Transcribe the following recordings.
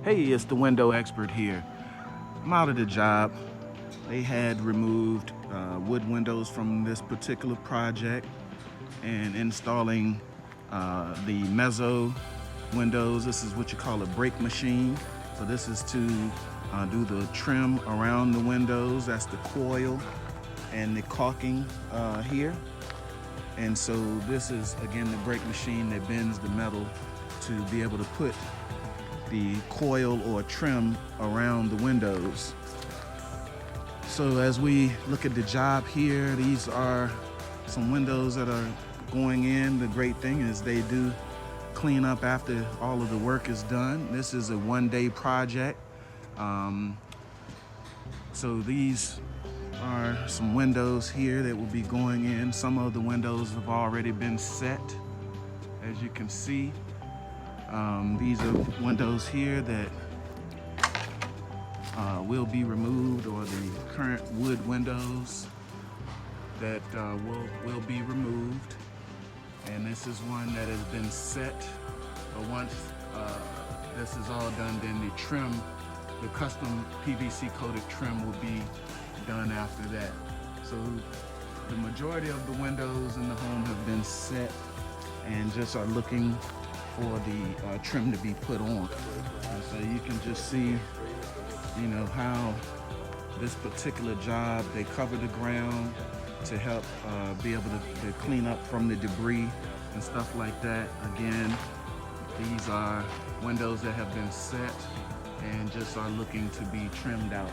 Hey, it's the window expert here. I'm out of the job. They had removed wood windows from this particular project and installing the mezzo windows. This is what you call a brake machine. So this is to do the trim around the windows. That's the coil and the caulking here. And so this is, again, the brake machine that bends the metal to be able to put the coil or trim around the windows. So as we look at the job here, these are some windows that are going in. The great thing is they do clean up after all of the work is done. This is a one-day project. So these are some windows here that will be going in. Some of the windows have already been set, as you can see. These are windows here that will be removed, or the current wood windows that will be removed. And this is one that has been set. But once this is all done, then the trim, the custom PVC coated trim, will be done after that. So the majority of the windows in the home have been set and just are looking for the trim to be put on. And so you can just see, you know, how this particular job, they cover the ground to help be able to clean up from the debris and stuff like that. Again, these are windows that have been set and just are looking to be trimmed out.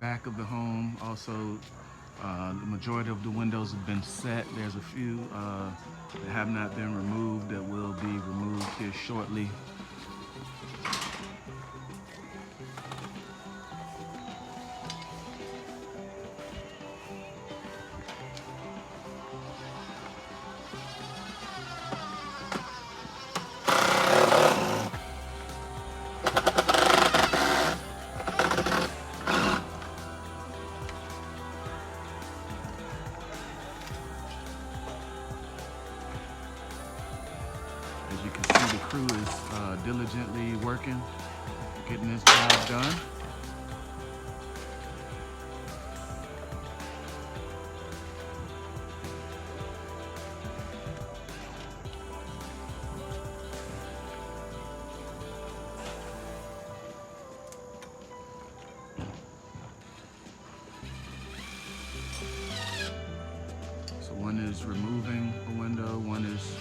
Back of the home, also the majority of the windows have been set. There's a few that have not been removed that will be removed here shortly. As you can see, the crew is diligently working, getting this job done. So one is removing a window, one is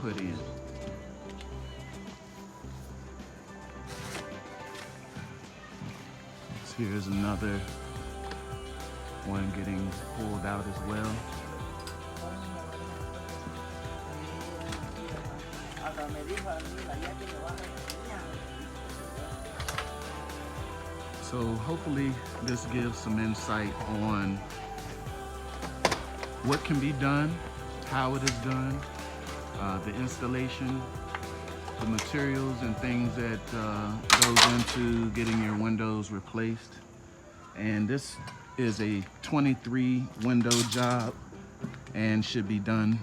put in. So here's another one getting pulled out as well. So hopefully this gives some insight on what can be done, how it is done, the installation, the materials and things that goes into getting your windows replaced. And this is a 23 window job and should be done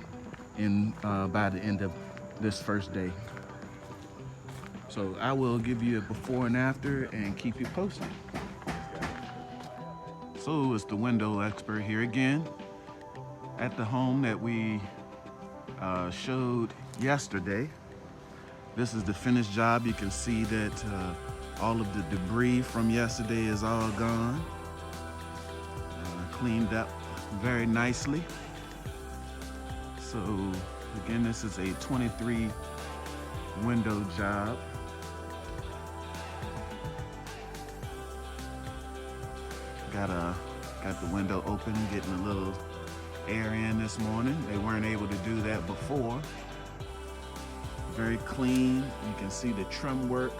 in by the end of this first day. So I will give you a before and after and keep you posted. So it's the window expert here again at the home that we showed yesterday. This is the finished job. You can see that all of the debris from yesterday is all gone. Cleaned up very nicely. So again, this is a 23 window job. Got the window open, getting a little air in this morning. They weren't able to do that before. Very clean. You can see the trim work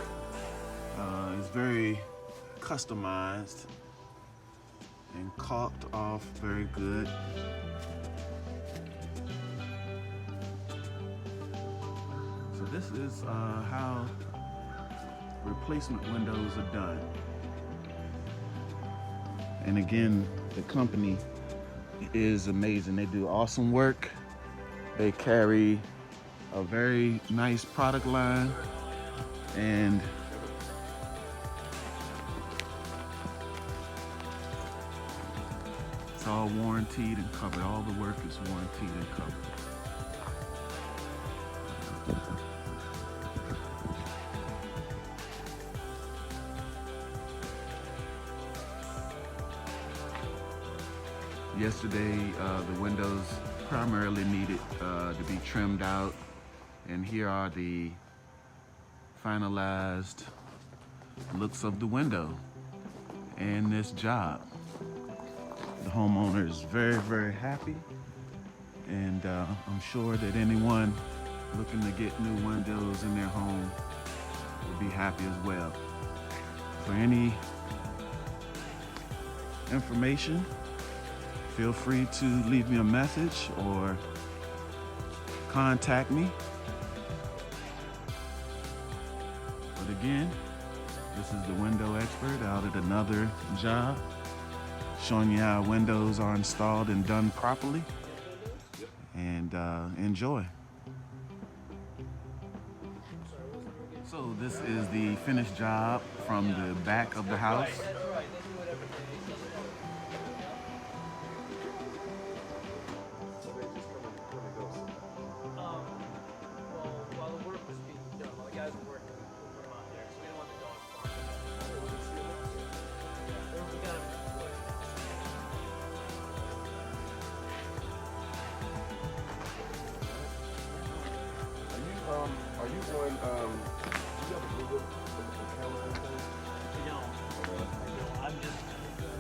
is very customized and caulked off very good. this is how replacement windows are done. And again, the company is amazing. They do awesome work. They carry a very nice product line, and it's all warranted and covered. All the work is warranted and covered. Yesterday, the windows primarily needed to be trimmed out, and here are the finalized looks of the window and this job. The homeowner is very, very happy, and I'm sure that anyone looking to get new windows in their home will be happy as well. For any information, feel free to leave me a message or contact me. But again, this is the window expert out at another job, showing you how windows are installed and done properly. And enjoy. So this is the finished job from the back of the house. Are you on, do you have a Google account or anything? No, I'm just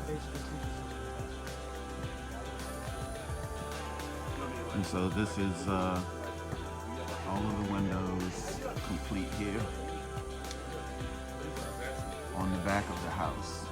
basically teaching. And so this is all of the windows complete here on the back of the house.